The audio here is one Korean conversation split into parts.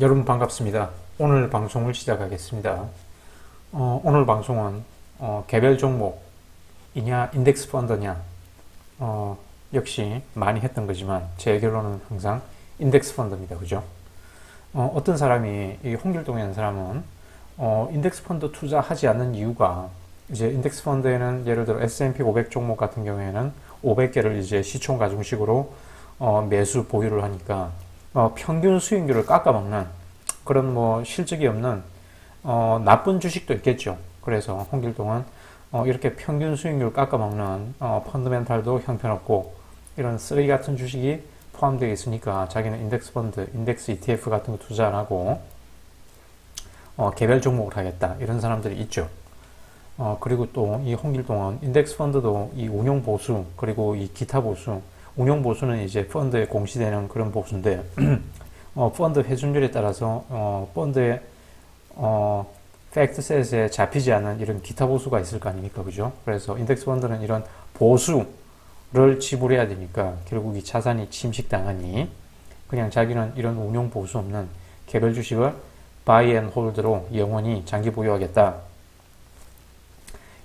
여러분 반갑습니다. 오늘 방송을 시작하겠습니다. 오늘 방송은 개별 종목이냐 인덱스 펀드냐 역시 많이 했던 거지만 제 결론은 항상 인덱스 펀드입니다. 그죠? 어떤 사람이 이 홍길동이라는 사람은 인덱스 펀드 투자하지 않는 이유가 이제 인덱스 펀드에는 예를 들어 S&P 500 종목 같은 경우에는 500개를 이제 시총 가중식으로 매수 보유를 하니까 평균 수익률을 깎아먹는 그런 뭐 실적이 없는 나쁜 주식도 있겠죠. 그래서 홍길동은 이렇게 평균 수익률 깎아먹는 펀드멘탈도 형편없고 이런 쓰레기 같은 주식이 포함되어 있으니까 자기는 인덱스 펀드, 인덱스 ETF 같은 거 투자 안 하고 개별 종목을 하겠다 이런 사람들이 있죠. 그리고 또 이 홍길동은 인덱스 펀드도 이 운용 보수 그리고 이 기타 보수 운용 보수는 이제 펀드에 공시되는 그런 보수인데 펀드 회전율에 따라서 펀드의 팩트셋에 잡히지 않는 이런 기타 보수가 있을 거 아닙니까, 그죠? 그래서 인덱스 펀드는 이런 보수를 지불해야 되니까 결국 이 자산이 침식당하니 그냥 자기는 이런 운용 보수 없는 개별 주식을 바이 앤 홀드로 영원히 장기 보유하겠다.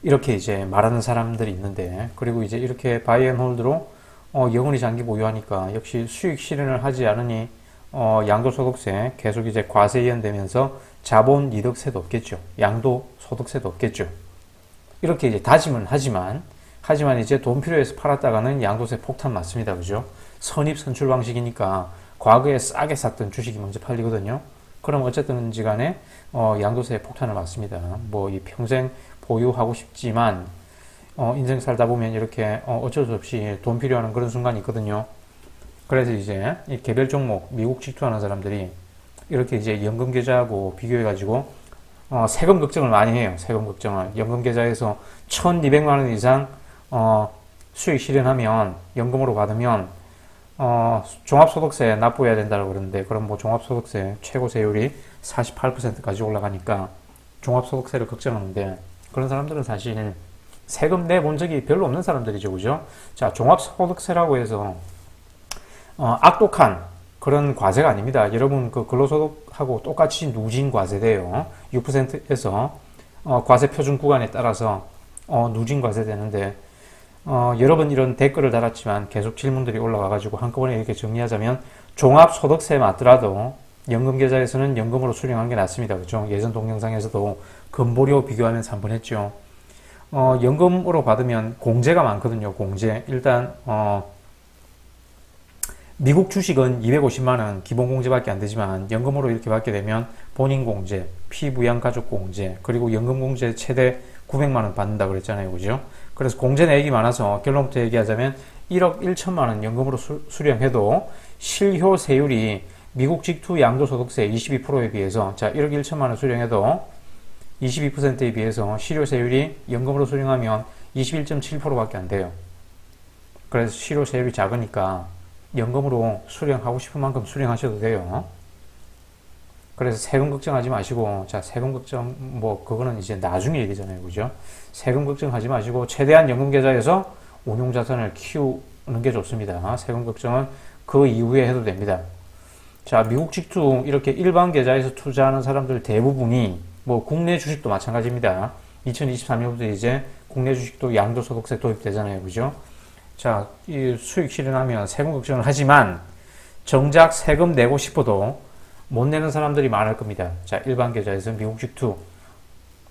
이렇게 이제 말하는 사람들이 있는데, 그리고 이제 이렇게 바이 앤 홀드로 영원히 장기 보유하니까 역시 수익 실현을 하지 않으니 양도소득세 계속 이제 과세 이연되면서 자본 이득세도 없겠죠. 양도소득세도 없겠죠. 이렇게 이제 다짐은 하지만 이제 돈 필요해서 팔았다가는 양도세 폭탄 맞습니다. 그죠? 선입 선출 방식이니까 과거에 싸게 샀던 주식이 먼저 팔리거든요. 그럼 어쨌든지 간에 양도세 폭탄을 맞습니다. 뭐 이 평생 보유하고 싶지만 인생 살다 보면 이렇게 어쩔 수 없이 돈 필요한 그런 순간이 있거든요. 그래서 이제 이 개별 종목 미국 직투하는 사람들이 이렇게 이제 연금 계좌하고 비교해가지고 세금 걱정을 많이 해요. 세금 걱정을 연금 계좌에서 1,200만 원 이상 수익 실현하면 연금으로 받으면 종합소득세 납부해야 된다고 그러는데, 그럼 뭐 종합소득세 최고 세율이 48%까지 올라가니까 종합소득세를 걱정하는데, 그런 사람들은 사실 세금 내본 적이 별로 없는 사람들이죠. 그죠? 자, 종합소득세라고 해서 악독한 그런 과세가 아닙니다. 여러분 그 근로소득하고 똑같이 누진 과세돼요. 6%에서 과세 표준 구간에 따라서 누진 과세되는데, 여러 번 이런 댓글을 달았지만 계속 질문들이 올라와가지고 한꺼번에 이렇게 정리하자면, 종합소득세 맞더라도 연금계좌에서는 연금으로 수령한 게 낫습니다. 그죠? 예전 동영상에서도 건보료 비교하면서 한번 했죠. 연금으로 받으면 공제가 많거든요. 공제. 일단 미국 주식은 250만원 기본 공제밖에 안 되지만 연금으로 이렇게 받게 되면 본인 공제, 피부양 가족 공제, 그리고 연금 공제 최대 900만원 받는다 그랬잖아요. 그죠? 그래서 공제 내역이 많아서 결론부터 얘기하자면 1억 1천만원 연금으로 수령해도 실효 세율이 미국 직투 양도소득세 22%에 비해서, 자, 1억 1천만원 수령해도 22%에 비해서 실효세율이 연금으로 수령하면 21.7%밖에 안 돼요. 그래서 실효세율이 작으니까 연금으로 수령하고 싶은 만큼 수령하셔도 돼요. 그래서 세금 걱정하지 마시고, 자, 세금 걱정, 뭐, 그거는 이제 나중에 얘기잖아요. 그죠? 세금 걱정하지 마시고, 최대한 연금계좌에서 운용자산을 키우는 게 좋습니다. 세금 걱정은 그 이후에 해도 됩니다. 자, 미국 직투 이렇게 일반 계좌에서 투자하는 사람들 대부분이 뭐 국내 주식도 마찬가지입니다. 2023년부터 이제 국내 주식도 양도소득세 도입되잖아요. 그죠? 자, 이 수익 실현하면 세금 걱정을 하지만 정작 세금 내고 싶어도 못 내는 사람들이 많을 겁니다. 자, 일반 계좌에서 미국 직투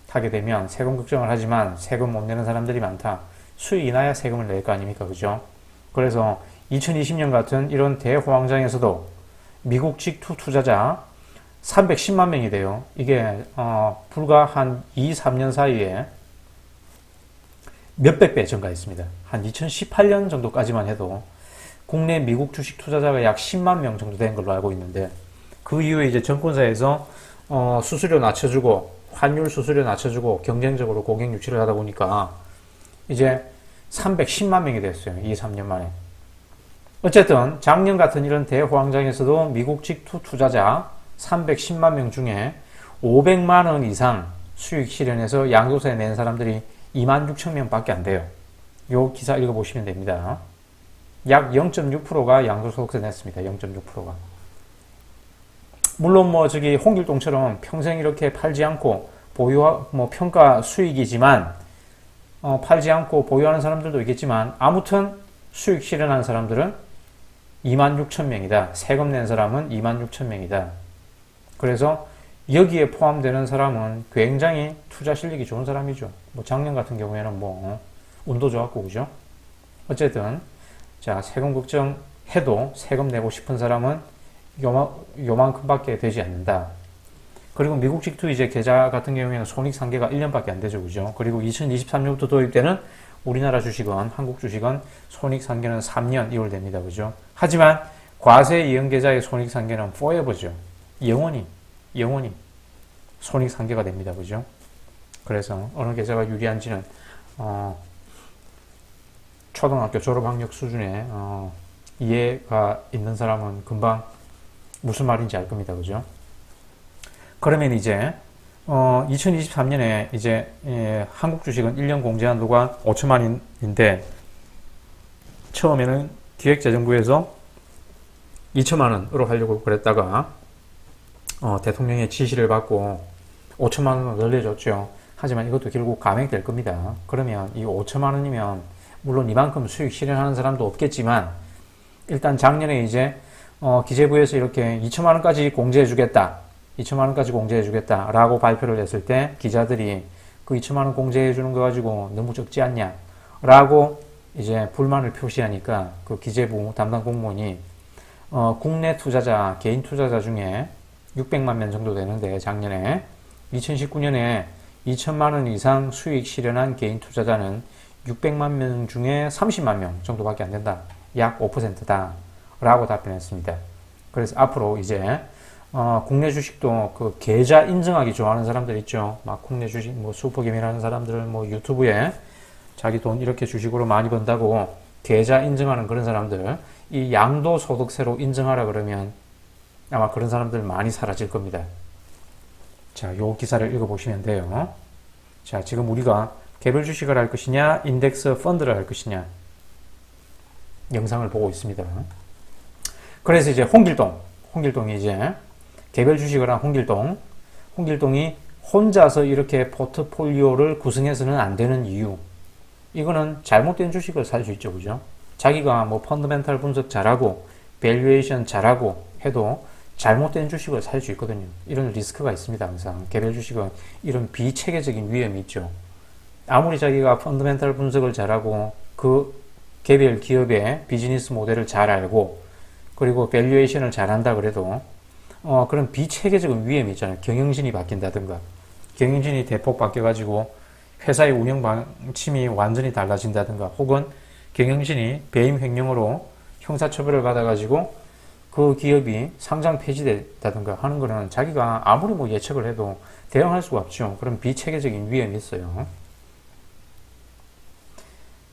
하게 되면 세금 걱정을 하지만 세금 못 내는 사람들이 많다. 수익이 나야 세금을 낼 거 아닙니까? 그죠? 그래서 2020년 같은 이런 대호황장에서도 미국 직투 투자자 310만 명이 돼요. 이게 불과 한 2, 3년 사이에 몇백 배 증가했습니다. 한 2018년 정도까지만 해도 국내 미국 주식 투자자가 약 10만 명 정도 된 걸로 알고 있는데, 그 이후에 이제 정권사에서 수수료 낮춰주고 환율 수수료 낮춰주고 경쟁적으로 고객 유치를 하다 보니까 이제 310만 명이 됐어요. 2, 3년 만에. 어쨌든 작년 같은 이런 대호황장에서도 미국 직투 투자자 310만 명 중에 500만 원 이상 수익 실현해서 양도세 낸 사람들이 2만 6천 명 밖에 안 돼요. 요 기사 읽어보시면 됩니다. 약 0.6%가 양도소득세 냈습니다. 0.6%가. 물론 뭐 저기 홍길동처럼 평생 이렇게 팔지 않고 뭐 평가 수익이지만 팔지 않고 보유하는 사람들도 있겠지만 아무튼 수익 실현한 사람들은 26,000명이다. 세금 낸 사람은 26,000명이다. 그래서 여기에 포함되는 사람은 굉장히 투자 실력이 좋은 사람이죠. 뭐 작년 같은 경우에는 뭐 운도 좋았고 그죠? 어쨌든 자 세금 걱정해도 세금 내고 싶은 사람은 요만큼밖에 되지 않는다. 그리고 미국 직투 이제 계좌 같은 경우에는 손익상계가 1년밖에 안 되죠. 그죠? 그리고 2023년부터 도입되는 우리나라 주식은, 한국 주식은 손익상계는 3년 이월됩니다. 그죠? 하지만 과세 이연계좌의 손익상계는 forever죠. 영원히 손익상계가 됩니다. 그죠? 그래서 어느 계좌가 유리한지는, 초등학교 졸업학력 수준의, 이해가 있는 사람은 금방 무슨 말인지 알 겁니다. 그죠? 그러면 이제 2023년에 이제 한국 주식은 1년 공제 한도가 5천만 원인데 처음에는 기획재정부에서 2천만 원으로 하려고 그랬다가 대통령의 지시를 받고 5천만 원으로 늘려줬죠. 하지만 이것도 결국 감액될 겁니다. 그러면 이 5천만 원이면 물론 이만큼 수익 실현하는 사람도 없겠지만 일단 작년에 이제 기재부에서 이렇게 2천만 원까지 공제해 주겠다. 2천만 원까지 공제해 주겠다 라고 발표를 했을 때 기자들이 그 2천만 원 공제해 주는 거 가지고 너무 적지 않냐 라고 이제 불만을 표시하니까 그 기재부 담당 공무원이 국내 투자자, 개인 투자자 중에 600만 명 정도 되는데 작년에 2019년에 2천만 원 이상 수익 실현한 개인 투자자는 600만 명 중에 30만 명 정도밖에 안 된다. 약 5%다 라고 답변했습니다. 그래서 앞으로 이제 국내 주식도 그 계좌 인증하기 좋아하는 사람들 있죠. 막 국내 주식 뭐 슈퍼게임이라는 사람들 뭐 유튜브에 자기 돈 이렇게 주식으로 많이 번다고 계좌 인증하는 그런 사람들 이 양도소득세로 인증하라 그러면 아마 그런 사람들 많이 사라질 겁니다. 자, 요 기사를 읽어보시면 돼요. 자, 지금 우리가 개별 주식을 할 것이냐 인덱스 펀드를 할 것이냐 영상을 보고 있습니다. 그래서 이제 홍길동이 이제 개별 주식을 한 홍길동이 혼자서 이렇게 포트폴리오를 구성해서는 안 되는 이유. 이거는 잘못된 주식을 살 수 있죠. 그죠? 자기가 뭐 펀더멘탈 분석 잘하고, 밸류에이션 잘하고 해도 잘못된 주식을 살 수 있거든요. 이런 리스크가 있습니다. 항상. 개별 주식은 이런 비체계적인 위험이 있죠. 아무리 자기가 펀더멘탈 분석을 잘하고, 그 개별 기업의 비즈니스 모델을 잘 알고, 그리고 밸류에이션을 잘한다 그래도 그런 비체계적인 위험이 있잖아요. 경영진이 바뀐다든가 경영진이 대폭 바뀌어가지고 회사의 운영 방침이 완전히 달라진다든가 혹은 경영진이 배임 횡령으로 형사처벌을 받아가지고 그 기업이 상장 폐지된다든가 하는 거는 자기가 아무리 뭐 예측을 해도 대응할 수가 없죠. 그런 비체계적인 위험이 있어요.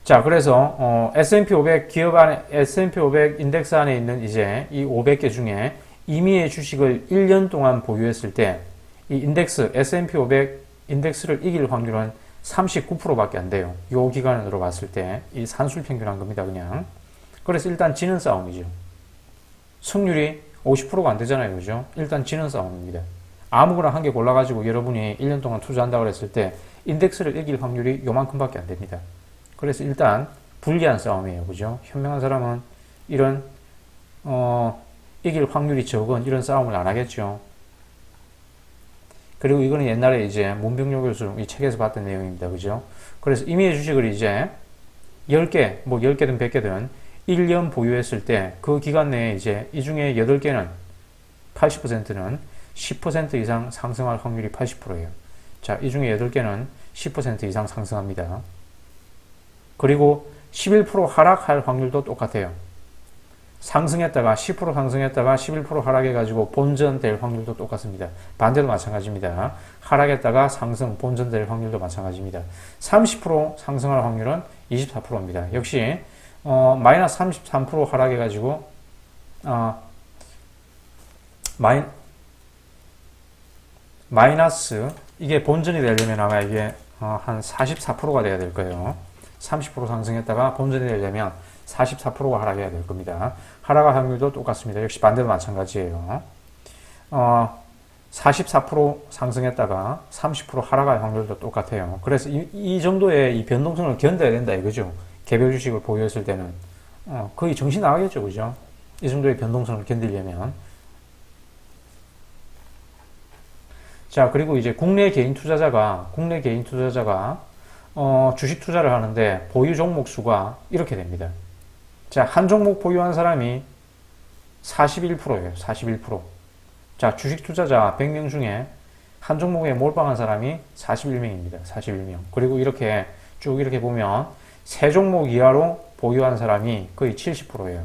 자, 그래서 S&P 500 기업 안에 S&P 500 인덱스 안에 있는 이제 이 500개 중에 임의의 주식을 1년 동안 보유했을 때 이 인덱스 S&P 500 인덱스를 이길 확률은 39%밖에 안 돼요. 이 기간으로 봤을 때 이 산술 평균한 겁니다, 그냥. 그래서 일단 지는 싸움이죠. 승률이 50%가 안 되잖아요, 그죠? 일단 지는 싸움입니다. 아무거나 한 개 골라가지고 여러분이 1년 동안 투자한다고 했을 때 인덱스를 이길 확률이 요만큼밖에 안 됩니다. 그래서 일단 불리한 싸움이에요. 그죠? 현명한 사람은 이런 이길 확률이 적은 이런 싸움을 안 하겠죠. 그리고 이거는 옛날에 이제 문병료 교수 이 책에서 봤던 내용입니다. 그죠? 그래서 임의의 주식을 이제 10개, 뭐 10개든 100개든 1년 보유했을 때 그 기간 내에 이제 이 중에 8개는 80%는 10% 이상 상승할 확률이 80%예요. 자, 이 중에 8개는 10% 이상 상승합니다. 그리고 11% 하락할 확률도 똑같아요. 상승했다가 10% 상승했다가 11% 하락해가지고 본전될 확률도 똑같습니다. 반대도 마찬가지입니다. 하락했다가 상승, 본전될 확률도 마찬가지입니다. 30% 상승할 확률은 24%입니다. 역시 마이너스 33% 하락해가지고 마이너스 이게 본전이 되려면 아마 이게 한 44%가 돼야 될 거예요. 30% 상승했다가 본전이 되려면 44%가 하락해야 될 겁니다. 하락할 확률도 똑같습니다. 역시 반대도 마찬가지예요. 44% 상승했다가 30% 하락할 확률도 똑같아요. 그래서 이 정도의 이 변동성을 견뎌야 된다 이거죠. 개별 주식을 보유했을 때는 거의 정신 나가겠죠, 그죠? 이 정도의 변동성을 견디려면. 자, 그리고 이제 국내 개인 투자자가 주식 투자를 하는데 보유 종목 수가 이렇게 됩니다. 자, 한 종목 보유한 사람이 41%예요. 41%. 자, 주식 투자자 100명 중에 한 종목에 몰빵한 사람이 41명입니다. 41명. 그리고 이렇게 쭉 이렇게 보면 세 종목 이하로 보유한 사람이 거의 70%예요.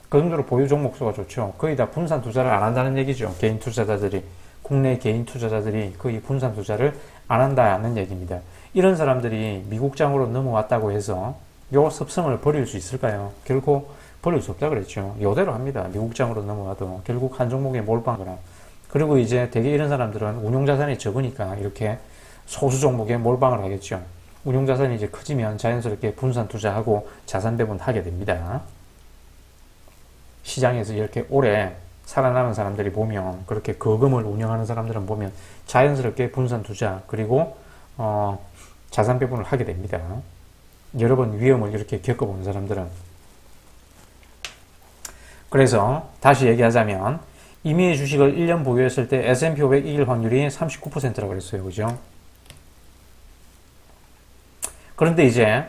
그 정도로 보유 종목 수가 좋죠. 거의 다 분산 투자를 안 한다는 얘기죠. 개인 투자자들이. 국내 개인 투자자들이 거의 분산 투자를 안 한다는 얘기입니다. 이런 사람들이 미국장으로 넘어왔다고 해서 요 습성을 버릴 수 있을까요? 결코 버릴 수 없다 그랬죠. 요대로 합니다. 미국장으로 넘어와도 결국 한 종목에 몰빵하거나. 그리고 이제 대개 이런 사람들은 운용자산이 적으니까 이렇게 소수 종목에 몰빵을 하겠죠. 운용자산이 이제 커지면 자연스럽게 분산 투자하고 자산 배분하게 됩니다. 시장에서 이렇게 오래 살아남은 사람들이 보면, 그렇게 거금을 운영하는 사람들은 보면 자연스럽게 분산 투자 그리고 자산 배분을 하게 됩니다. 여러 번 위험을 이렇게 겪어본 사람들은. 그래서 다시 얘기하자면 임의의 주식을 1년 보유했을 때 S&P 500 이길 확률이 39%라고 그랬어요. 그죠? 그런데 이제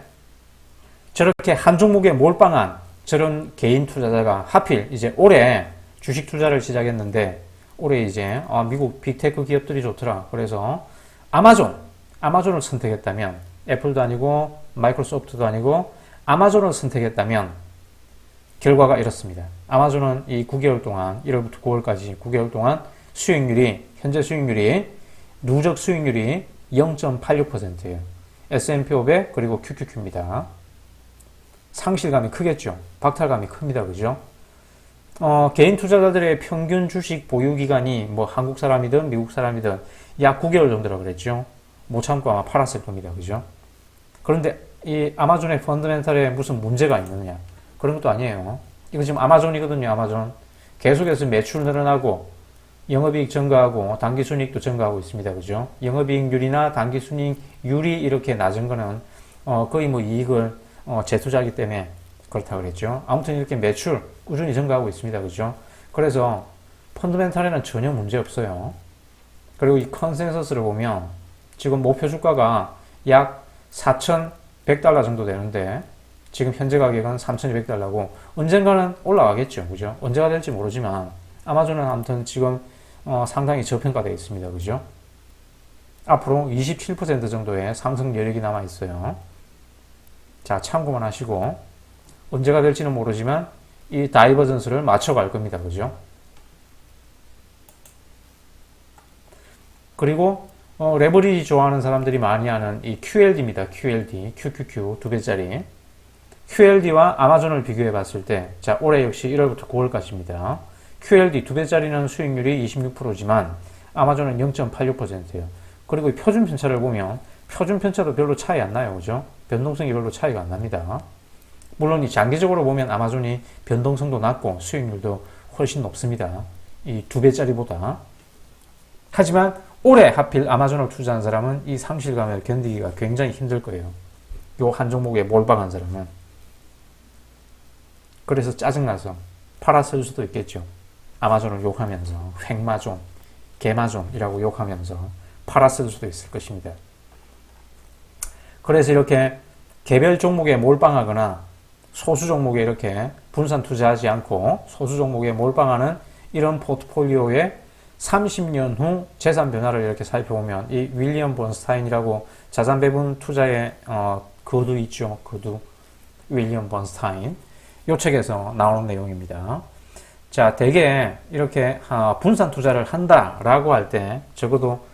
저렇게 한 종목에 몰빵한 저런 개인 투자자가 하필 이제 올해 주식 투자를 시작했는데, 올해 이제 미국 빅테크 기업들이 좋더라. 그래서 아마존을 선택했다면, 애플도 아니고 마이크로소프트도 아니고 아마존을 선택했다면 결과가 이렇습니다. 아마존은 이 9개월 동안 1월부터 9월까지 9개월 동안 현재 수익률이 누적 수익률이 0.86%예요. S&P 500 그리고 QQQ입니다. 상실감이 크겠죠. 박탈감이 큽니다. 그죠? 개인 투자자들의 평균 주식 보유 기간이 뭐 한국 사람이든 미국 사람이든 약 9개월 정도라고 그랬죠. 못 참고 아마 팔았을 겁니다. 그죠? 그런데 이 아마존의 펀더멘탈에 무슨 문제가 있느냐? 그런 것도 아니에요. 이거 지금 아마존이거든요. 아마존. 계속해서 매출 늘어나고 영업이익 증가하고 당기순이익도 증가하고 있습니다. 그죠? 영업이익률이나 당기순이익률이 이렇게 낮은 거는 거의 뭐 이익을 재투자하기 때문에 그렇다 그랬죠. 아무튼 이렇게 매출 꾸준히 증가하고 있습니다. 그죠? 그래서 펀더멘탈에는 전혀 문제 없어요. 그리고 이 컨센서스를 보면 지금 목표 주가가 약 4,100달러 정도 되는데 지금 현재 가격은 3,200달러고 언젠가는 올라가겠죠. 그죠? 언제가 될지 모르지만 아마존은 아무튼 지금 상당히 저평가되어 있습니다. 그죠? 앞으로 27% 정도의 상승 여력이 남아 있어요. 자, 참고만 하시고 언제가 될지는 모르지만 이 다이버전스를 맞춰갈 겁니다. 그죠? 그리고 레버리지 좋아하는 사람들이 많이 하는 이 QLD입니다. QLD, QQQ 두 배짜리. QLD와 아마존을 비교해 봤을 때, 자, 올해 역시 1월부터 9월까지입니다. QLD 두 배짜리는 수익률이 26%지만 아마존은 0.86%예요. 그리고 이 표준 편차를 보면 표준 편차도 별로 차이 안 나요. 그죠? 변동성이 별로 차이가 안 납니다. 물론 이 장기적으로 보면 아마존이 변동성도 낮고 수익률도 훨씬 높습니다. 이 두 배짜리보다. 하지만 올해 하필 아마존을 투자한 사람은 이 상실감을 견디기가 굉장히 힘들 거예요. 요 한 종목에 몰빵한 사람은. 그래서 짜증나서 팔았을 수도 있겠죠. 아마존을 욕하면서 횡마존, 개마존이라고 욕하면서 팔았을 수도 있을 것입니다. 그래서 이렇게 개별 종목에 몰빵하거나 소수 종목에 이렇게 분산 투자하지 않고 소수 종목에 몰빵하는 이런 포트폴리오의 30년 후 재산 변화를 이렇게 살펴보면 이 윌리엄 번스타인이라고 자산 배분 투자의 거두 있죠. 거두 윌리엄 번스타인 이 책에서 나오는 내용입니다. 자, 대개 이렇게 분산 투자를 한다라고 할 때 적어도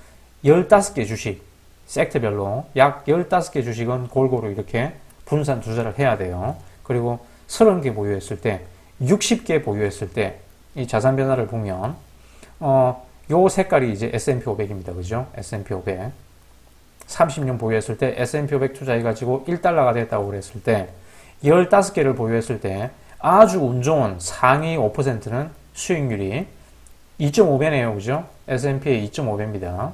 15개 주식 섹터별로 약 15개 주식은 골고루 이렇게 분산 투자를 해야 돼요. 그리고 30개 보유했을 때 60개 보유했을 때 이 자산 변화를 보면 요 색깔이 이제 S&P 500입니다. 그죠? S&P 500 30년 보유했을 때 S&P 500 투자해가지고 1달러가 됐다고 그랬을 때 15개를 보유했을 때 아주 운 좋은 상위 5%는 수익률이 2.5배네요. 그죠? S&P의 2.5배입니다.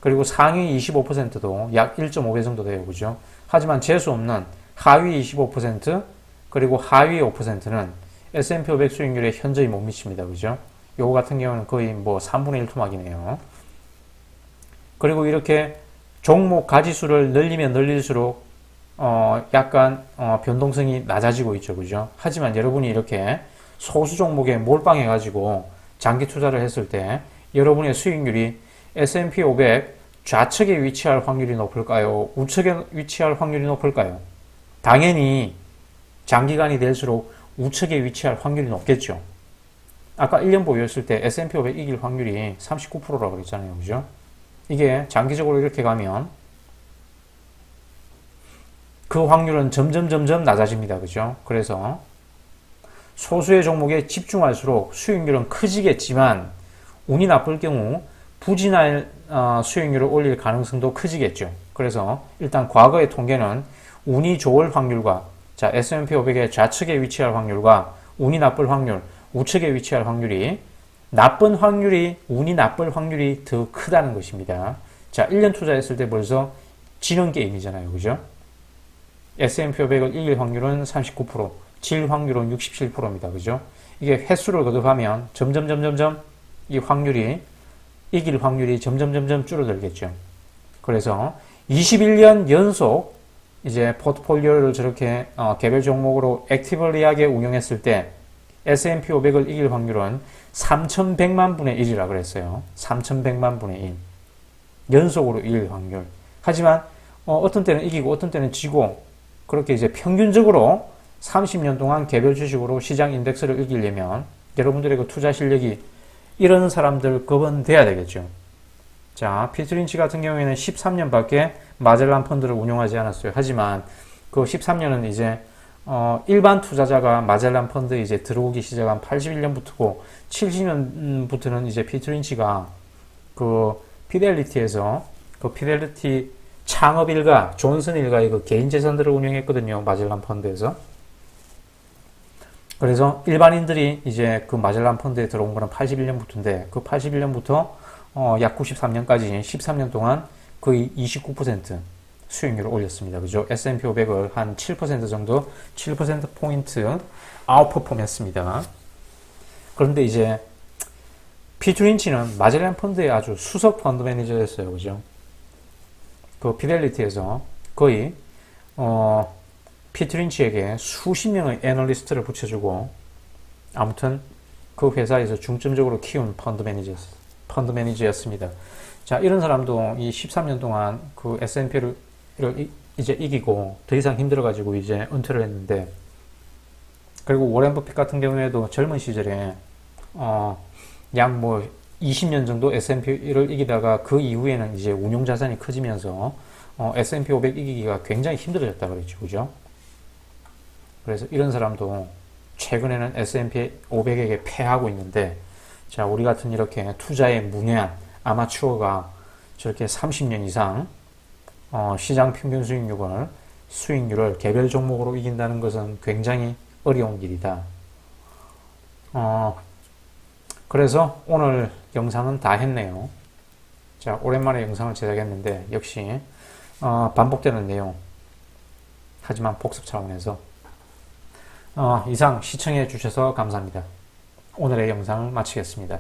그리고 상위 25%도 약 1.5배 정도 돼요. 그죠? 하지만 재수 없는 하위 25% 그리고 하위 5%는 S&P 500 수익률에 현저히 못 미칩니다. 그죠? 요거 같은 경우는 거의 뭐 3분의 1 토막이네요. 그리고 이렇게 종목 가지수를 늘리면 늘릴수록 약간 변동성이 낮아지고 있죠. 그죠? 하지만 여러분이 이렇게 소수 종목에 몰빵해가지고 장기 투자를 했을 때 여러분의 수익률이 S&P 500 좌측에 위치할 확률이 높을까요? 우측에 위치할 확률이 높을까요? 당연히 장기간이 될수록 우측에 위치할 확률이 높겠죠. 아까 1년 보유였을 때 S&P 500 이길 확률이 39%라고 그랬잖아요. 그죠? 이게 장기적으로 이렇게 가면 그 확률은 점점 낮아집니다. 그죠? 그래서 소수의 종목에 집중할수록 수익률은 커지겠지만 운이 나쁠 경우 부진할 수익률을 올릴 가능성도 커지겠죠. 그래서 일단 과거의 통계는 운이 좋을 확률과 자 S&P 500의 좌측에 위치할 확률과 운이 나쁠 확률, 우측에 위치할 확률이 운이 나쁠 확률이 더 크다는 것입니다. 자 1년 투자했을 때 벌써 지는 게임이잖아요. 그죠? S&P 500을 이길 확률은 39%, 질 확률은 67%입니다. 그죠? 이게 횟수를 거듭하면 점점 이 확률이 이길 확률이 점점 줄어들겠죠. 그래서 21년 연속 이제 포트폴리오를 저렇게 개별 종목으로 액티블리하게 운영했을 때 S&P 500을 이길 확률은 3,100만 분의 1이라 그랬어요. 3,100만 분의 1. 연속으로 이길 확률. 하지만 어떤 때는 이기고 어떤 때는 지고 그렇게 이제 평균적으로 30년 동안 개별 주식으로 시장 인덱스를 이기려면 여러분들의 그 투자 실력이 이런 사람들 급은 돼야 되겠죠. 자, 피터 린치 같은 경우에는 13년밖에 마젤란 펀드를 운용하지 않았어요. 하지만 그 13년은 이제 일반 투자자가 마젤란 펀드에 이제 들어오기 시작한 81년부터고 70년부터는 이제 피터 린치가 그 피델리티에서 그 피델리티 창업 일가 존슨 일가의 그 개인 재산들을 운영했거든요. 마젤란 펀드에서. 그래서 일반인들이 이제 그 마젤란 펀드에 들어온 거는 81년부터인데 그 81년부터 약 93년까지 13년 동안 거의 29% 수익률을 올렸습니다. 그죠? S&P 500을 한 7% 정도, 7%포인트 아웃퍼폼 했습니다. 그런데 이제 피터 린치는 마젤란 펀드의 아주 수석 펀드 매니저였어요. 그죠? 그 피델리티에서 거의 피터 린치에게 수십 명의 애널리스트를 붙여주고 아무튼 그 회사에서 중점적으로 키운 펀드 매니저였습니다. 자, 이런 사람도 이 13년 동안 그 S&P를 이제 이기고 더 이상 힘들어가지고 이제 은퇴를 했는데 그리고 워렌 버핏 같은 경우에도 젊은 시절에 약 뭐 20년 정도 S&P를 이기다가 그 이후에는 이제 운용 자산이 커지면서 S&P 500 이기기가 굉장히 힘들어졌다 그랬죠. 그죠? 그래서 이런 사람도 최근에는 S&P 500에게 패하고 있는데 자, 우리 같은 이렇게 투자에 문외한 아마추어가 저렇게 30년 이상 시장 평균 수익률을 개별 종목으로 이긴다는 것은 굉장히 어려운 일이다. 그래서 오늘 영상은 다 했네요. 자, 오랜만에 영상을 제작했는데 역시 반복되는 내용. 하지만 복습 차원에서 이상 시청해 주셔서 감사합니다. 오늘의 영상을 마치겠습니다.